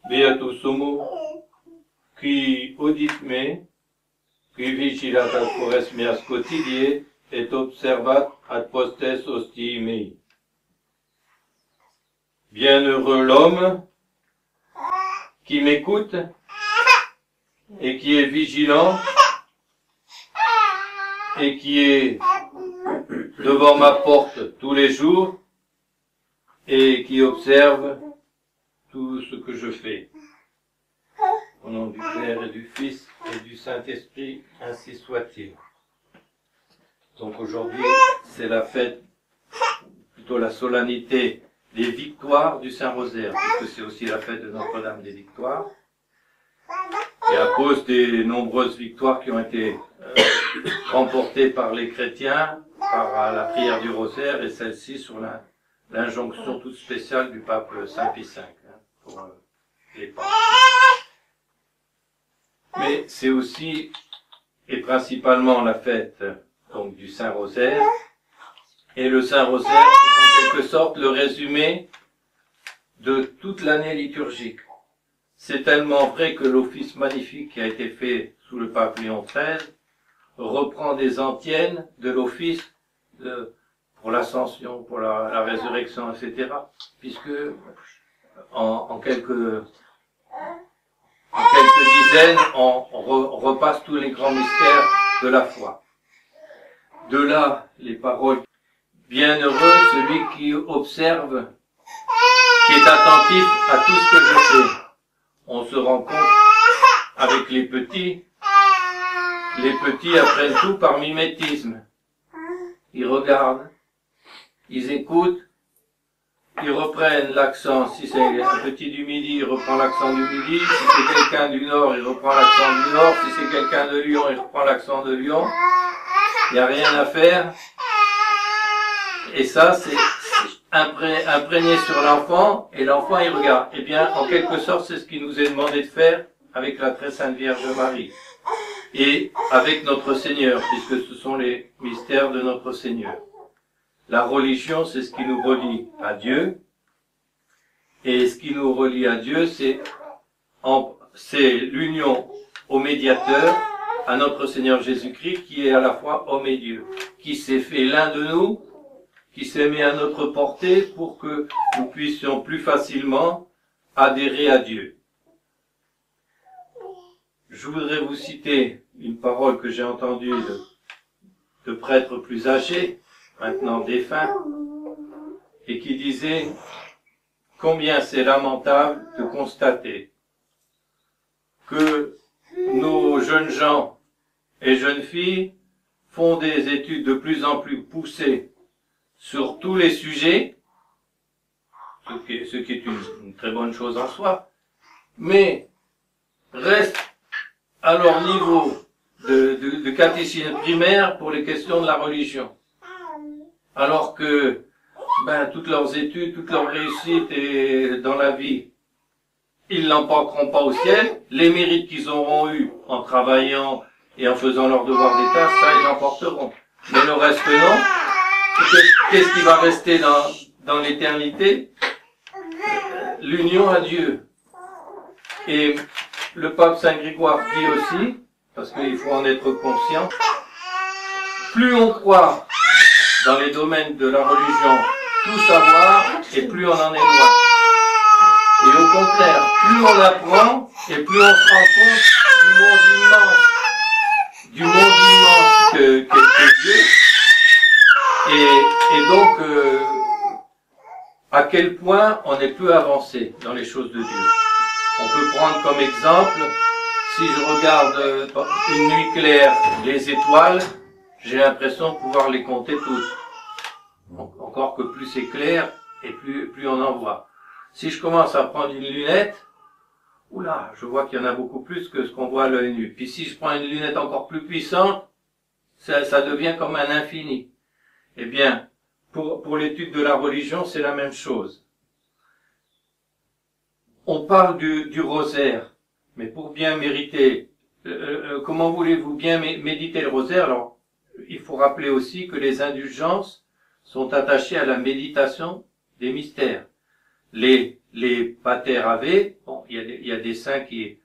Beatus homo, qui audit me, qui vigilat ad fores meas quotidie, et observat ad postes hostii mei. Bienheureux l'homme qui m'écoute et qui est vigilant et qui est devant ma porte tous les jours et qui observe tout ce que je fais. Au nom du Père et du Fils et du Saint-Esprit, ainsi soit-il. Donc aujourd'hui, c'est la fête, plutôt la solennité des victoires du Saint-Rosaire, puisque c'est aussi la fête de Notre-Dame des Victoires. Et à cause des nombreuses victoires qui ont été remportées par les chrétiens, par la prière du Rosaire, et celle-ci sur l'injonction toute spéciale du pape Saint Pie V, pour les papes. Mais c'est aussi, et principalement, la fête donc du Saint-Rosaire. Et le Saint-Rosaire, c'est en quelque sorte le résumé de toute l'année liturgique. C'est tellement vrai que l'office magnifique qui a été fait sous le pape Léon XIII reprend des antiennes de l'office pour l'ascension, pour la résurrection, etc. Puisque en quelques dizaines, on repasse tous les grands mystères de la foi. De là, les paroles « Bienheureux celui qui observe, qui est attentif à tout ce que je fais ». On se rend compte avec les petits apprennent tout par mimétisme. Ils regardent, ils écoutent, ils reprennent l'accent. Si c'est un petit du Midi, il reprend l'accent du Midi. Si c'est quelqu'un du Nord, il reprend l'accent du Nord. Si c'est quelqu'un de Lyon, il reprend l'accent de Lyon. Il n'y a rien à faire. Et ça, c'est imprégné sur l'enfant, et l'enfant, il regarde. Eh bien, en quelque sorte, c'est ce qui nous est demandé de faire avec la très sainte Vierge Marie. Et avec notre Seigneur, puisque ce sont les mystères de notre Seigneur. La religion, c'est ce qui nous relie à Dieu. Et ce qui nous relie à Dieu, c'est l'union au médiateur, à notre Seigneur Jésus-Christ, qui est à la fois homme et Dieu, qui s'est fait l'un de nous, qui s'est mis à notre portée pour que nous puissions plus facilement adhérer à Dieu. Je voudrais vous citer une parole que j'ai entendue de prêtres plus âgés, maintenant défunts, et qui disait « Combien c'est lamentable de constater que nos jeunes gens et jeunes filles font des études de plus en plus poussées sur tous les sujets, ce qui est une très bonne chose en soi, mais restent à leur niveau de catéchisme primaire pour les questions de la religion. Alors que toutes leurs études, toute leur réussite et dans la vie, ils n'emporteront pas au ciel. Les mérites qu'ils auront eus en travaillant et en faisant leur devoir d'État, ça ils l'emporteront. Mais le reste non. Qu'est-ce qui va rester dans l'éternité? L'union à Dieu. Et le pape Saint Grégoire dit aussi, parce qu'il faut en être conscient, plus on croit dans les domaines de la religion tout savoir, et plus on en est loin. Et au contraire, plus on apprend, et plus on se rend compte du monde immense que Dieu. Et donc, à quel point on est peu avancé dans les choses de Dieu. On peut prendre comme exemple, si je regarde une nuit claire, les étoiles, j'ai l'impression de pouvoir les compter toutes. Encore que plus c'est clair, et plus on en voit. Si je commence à prendre une lunette, oula, je vois qu'il y en a beaucoup plus que ce qu'on voit à l'œil nu. Puis si je prends une lunette encore plus puissante, ça devient comme un infini. Eh bien, pour l'étude de la religion, c'est la même chose. On parle du rosaire, mais pour bien mériter, comment voulez-vous bien méditer le rosaire? Alors, il faut rappeler aussi que les indulgences sont attachées à la méditation des mystères. Les pater Ave, bon, il y a des saints qui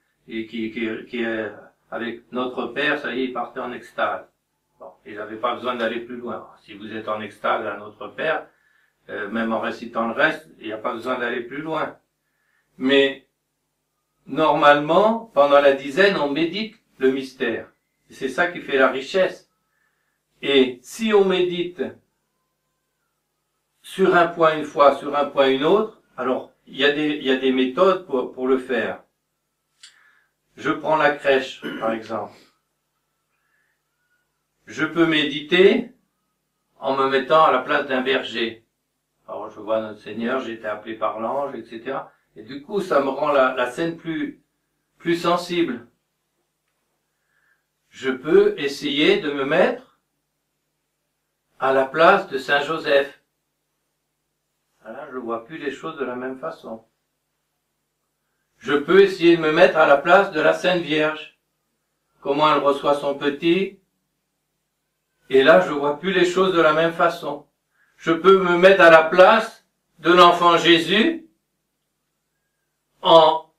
avec notre Père, ça y est, ils partaient en extase. Bon, ils n'avaient pas besoin d'aller plus loin. Si vous êtes en extase à notre Père, même en récitant le reste, il n'y a pas besoin d'aller plus loin. Mais normalement, pendant la dizaine, on médite le mystère. C'est ça qui fait la richesse. Et si on médite sur un point une fois, sur un point une autre, alors il y a des méthodes pour le faire. Je prends la crèche, par exemple. Je peux méditer en me mettant à la place d'un berger. Alors je vois notre Seigneur, j'ai été appelé par l'ange, etc. Et du coup, ça me rend la scène plus sensible. Je peux essayer de me mettre à la place de Saint Joseph. Là, je ne vois plus les choses de la même façon. Je peux essayer de me mettre à la place de la Sainte Vierge. Comment elle reçoit son petit. Et là, je ne vois plus les choses de la même façon. Je peux me mettre à la place de l'enfant Jésus en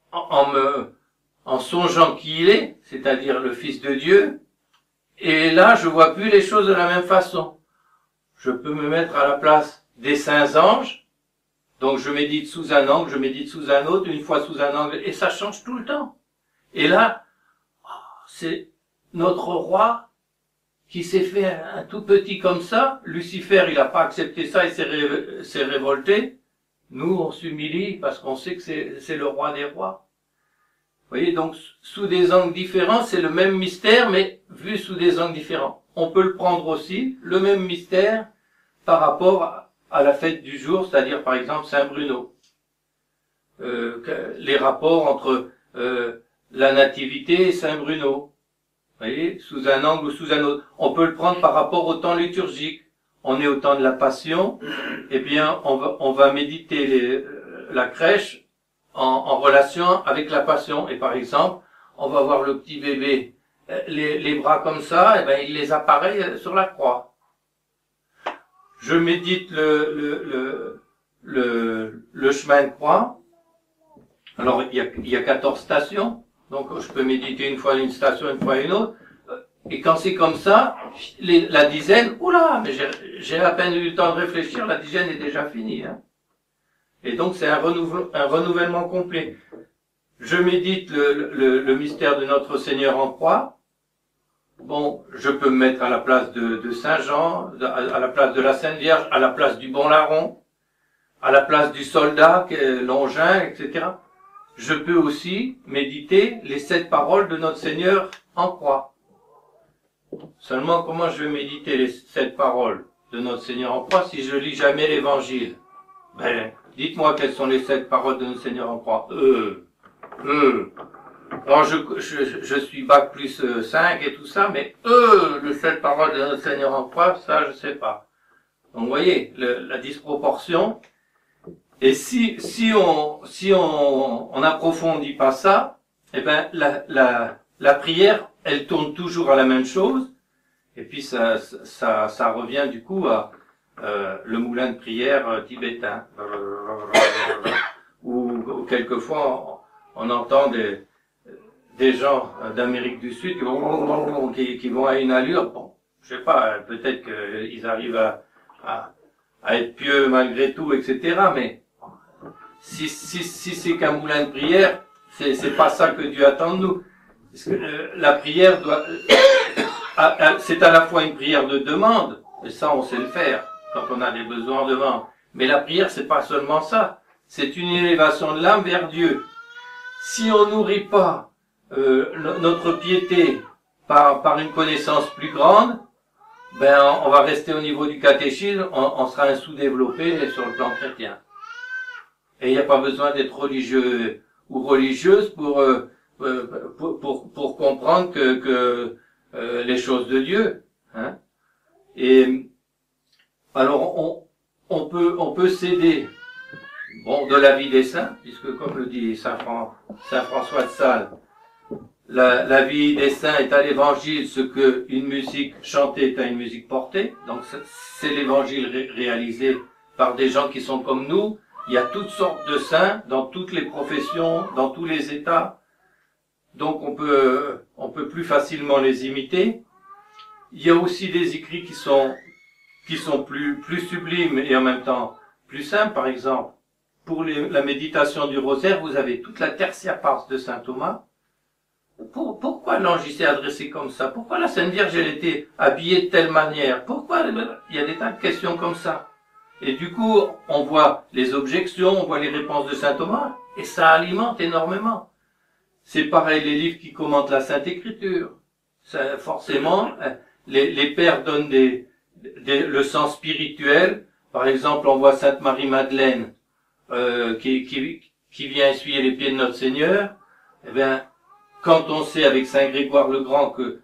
songeant qui il est, c'est-à-dire le Fils de Dieu. Et là, je vois plus les choses de la même façon. Je peux me mettre à la place des saints anges. Donc je médite sous un angle, je médite sous un autre, une fois sous un angle, et ça change tout le temps. Et là, c'est notre roi qui s'est fait un tout petit comme ça. Lucifer, il n'a pas accepté ça, il s'est révolté. Nous, on s'humilie parce qu'on sait que c'est le roi des rois. Vous voyez, donc sous des angles différents, c'est le même mystère, mais vu sous des angles différents. On peut le prendre aussi, le même mystère, par rapport à la fête du jour, c'est-à-dire par exemple Saint Bruno. Les rapports entre la nativité et Saint Bruno. Vous voyez, sous un angle ou sous un autre. On peut le prendre par rapport au temps liturgique. On est au temps de la Passion, eh bien on va méditer la crèche en relation avec la Passion. Et par exemple, on va voir le petit bébé, les bras comme ça, et ben il les apparaît sur la croix. Je médite le chemin de croix. Alors, il y a 14 stations. Donc, je peux méditer une fois une station, une fois une autre. Et quand c'est comme ça, la dizaine, oula, mais j'ai à peine eu le temps de réfléchir, la dizaine est déjà finie, hein. Et donc, c'est un renouvellement complet. Je médite le mystère de notre Seigneur en croix. Bon, je peux me mettre à la place de Saint Jean, à la place de la Sainte Vierge, à la place du bon larron, à la place du soldat, Longin, etc. Je peux aussi méditer les 7 paroles de notre Seigneur en croix. Seulement, comment je vais méditer les 7 paroles de notre Seigneur en croix si je lis jamais l'Évangile? Ben, dites-moi quelles sont les 7 paroles de notre Seigneur en croix. Alors je suis bac plus 5 et tout ça, mais les 7 paroles de notre Seigneur en croix, ça je sais pas. Donc vous voyez, la disproportion. Et si on n'approfondit pas ça, eh ben la prière, elle tourne toujours à la même chose. Et puis ça revient du coup à le moulin de prière tibétain. Ou quelquefois on entend des gens d'Amérique du Sud qui vont à une allure, bon, je sais pas, peut-être qu'ils arrivent à être pieux malgré tout, etc. Mais si c'est qu'un moulin de prière, c'est pas ça que Dieu attend de nous. Parce que la prière c'est à la fois une prière de demande, et ça on sait le faire quand on a des besoins en demande. Mais la prière, c'est pas seulement ça, c'est une élévation de l'âme vers Dieu. Si on nourrit pas notre piété par une connaissance plus grande, ben on va rester au niveau du catéchisme, on sera un sous-développé sur le plan chrétien. Et il n'y a pas besoin d'être religieux ou religieuse pour comprendre que les choses de Dieu, hein. Et alors on peut s'aider, bon, de la vie des saints, puisque comme le dit Saint François de Sales, la vie des saints est à l'évangile ce que une musique chantée est à une musique portée. Donc c'est l'évangile réalisé par des gens qui sont comme nous, Il y a toutes sortes de saints dans toutes les professions, dans tous les états. Donc on peut plus facilement les imiter. Il y a aussi des écrits qui sont plus sublimes et en même temps plus simples. Par exemple, pour la méditation du rosaire, vous avez toute la Tertia Pars de saint Thomas. Pourquoi l'ange s'est adressé comme ça? Pourquoi la Sainte Vierge elle était habillée de telle manière? Pourquoi? Il y a des tas de questions comme ça. Et du coup, on voit les objections, on voit les réponses de saint Thomas, et ça alimente énormément. C'est pareil les livres qui commentent la Sainte Écriture. Ça, forcément, les pères donnent le sens spirituel. Par exemple, on voit Sainte Marie-Madeleine qui vient essuyer les pieds de notre Seigneur. Eh bien, quand on sait avec Saint Grégoire le Grand que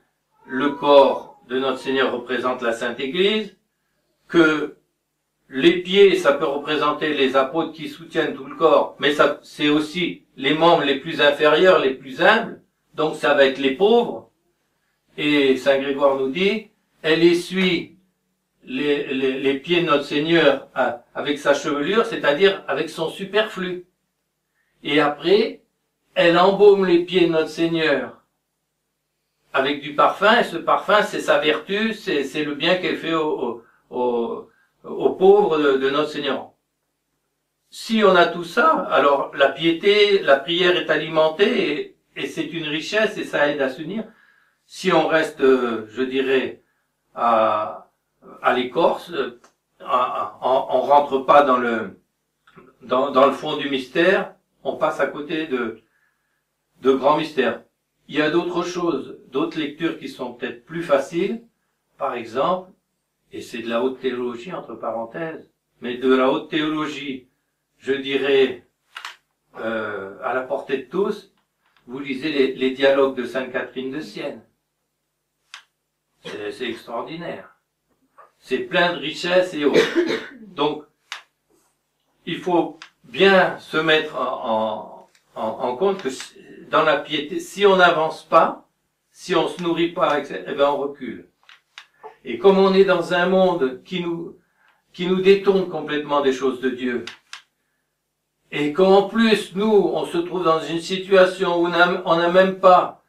le corps de notre Seigneur représente la Sainte Église, que les pieds, ça peut représenter les apôtres qui soutiennent tout le corps, mais ça, c'est aussi les membres les plus inférieurs, les plus humbles, donc ça va être les pauvres. Et Saint Grégoire nous dit, elle essuie les pieds de notre Seigneur avec sa chevelure, c'est-à-dire avec son superflu. Et après, elle embaume les pieds de notre Seigneur avec du parfum, et ce parfum, c'est sa vertu, c'est le bien qu'elle fait aux pauvres de notre Seigneur. Si on a tout ça, alors la piété, la prière est alimentée, et c'est une richesse, et ça aide à s'unir. Si on reste, je dirais, à l'écorce, on rentre pas dans le fond du mystère, on passe à côté de grands mystères. Il y a d'autres choses, d'autres lectures qui sont peut-être plus faciles, par exemple, et c'est de la haute théologie entre parenthèses, mais de la haute théologie, je dirais, à la portée de tous, vous lisez les dialogues de Sainte Catherine de Sienne. C'est extraordinaire. C'est plein de richesses et autres. Donc, il faut bien se mettre en compte que dans la piété, si on n'avance pas, si on se nourrit pas, eh ben on recule. Et comme on est dans un monde qui nous détourne complètement des choses de Dieu, et qu'en plus, nous, on se trouve dans une situation où on n'a même pas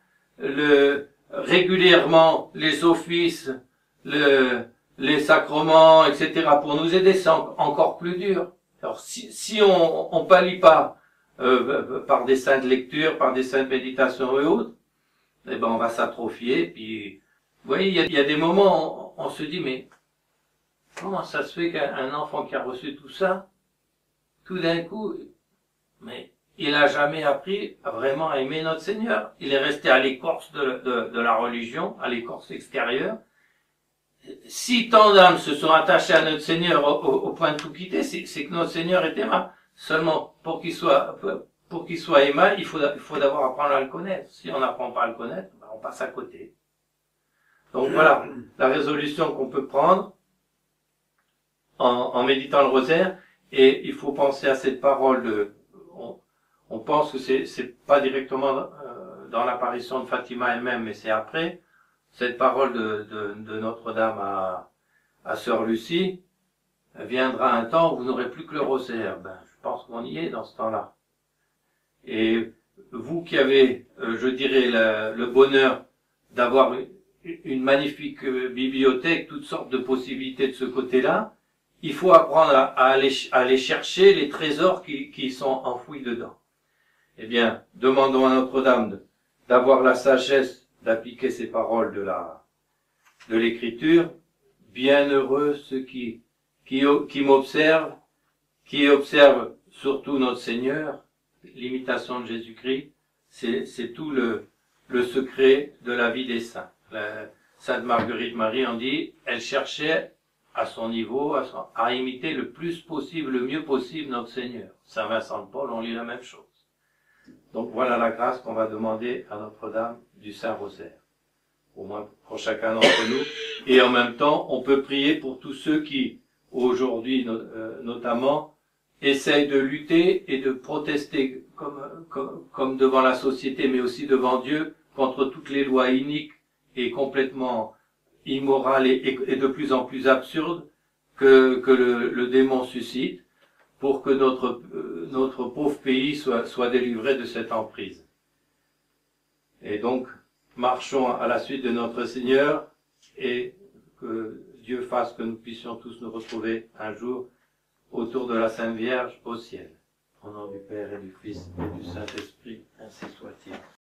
régulièrement les offices, les sacrements, etc. pour nous aider, c'est encore plus dur. Alors, si on pallie pas par des saintes lectures, par des saintes méditations et autres, eh ben on va s'atrophier. Puis, vous voyez, il y a des moments où on se dit, mais comment ça se fait qu'un enfant qui a reçu tout ça, tout d'un coup, mais il a jamais appris vraiment à aimer notre Seigneur. Il est resté à l'écorce de la religion, à l'écorce extérieure. Si tant d'âmes se sont attachées à notre Seigneur au point de tout quitter, c'est que notre Seigneur est aimable. Seulement, pour qu'il soit aimable, il faut d'abord apprendre à le connaître. Si on n'apprend pas à le connaître, ben on passe à côté. Donc voilà, la résolution qu'on peut prendre en méditant le rosaire, et il faut penser à cette parole on pense que c'est pas directement dans l'apparition de Fatima elle-même, mais c'est après, cette parole de Notre-Dame à Sœur Lucie, viendra un temps où vous n'aurez plus que le rosaire. Ben, je pense qu'on y est dans ce temps-là. Et vous qui avez, je dirais, le bonheur d'avoir une magnifique bibliothèque, toutes sortes de possibilités de ce côté-là, il faut apprendre à aller chercher les trésors qui sont enfouis dedans. Eh bien, demandons à Notre-Dame d'avoir la sagesse d'appliquer ces paroles de l'Écriture. Bienheureux ceux qui m'observent, qui observent surtout notre Seigneur, l'imitation de Jésus-Christ. C'est tout le secret de la vie des saints. Sainte Marguerite Marie en dit, elle cherchait à son niveau, à imiter le plus possible, le mieux possible notre Seigneur. Saint Vincent de Paul, on lit la même chose. Donc voilà la grâce qu'on va demander à Notre-Dame du Saint-Rosaire, au moins pour chacun d'entre nous. Et en même temps, on peut prier pour tous ceux qui, aujourd'hui notamment, essayent de lutter et de protester comme devant la société, mais aussi devant Dieu, contre toutes les lois iniques et complètement immorales et de plus en plus absurdes que le démon suscite. pour que notre pauvre pays soit délivré de cette emprise. Et donc, marchons à la suite de notre Seigneur et que Dieu fasse que nous puissions tous nous retrouver un jour autour de la Sainte Vierge au ciel. Au nom du Père et du Fils et du Saint-Esprit, ainsi soit-il.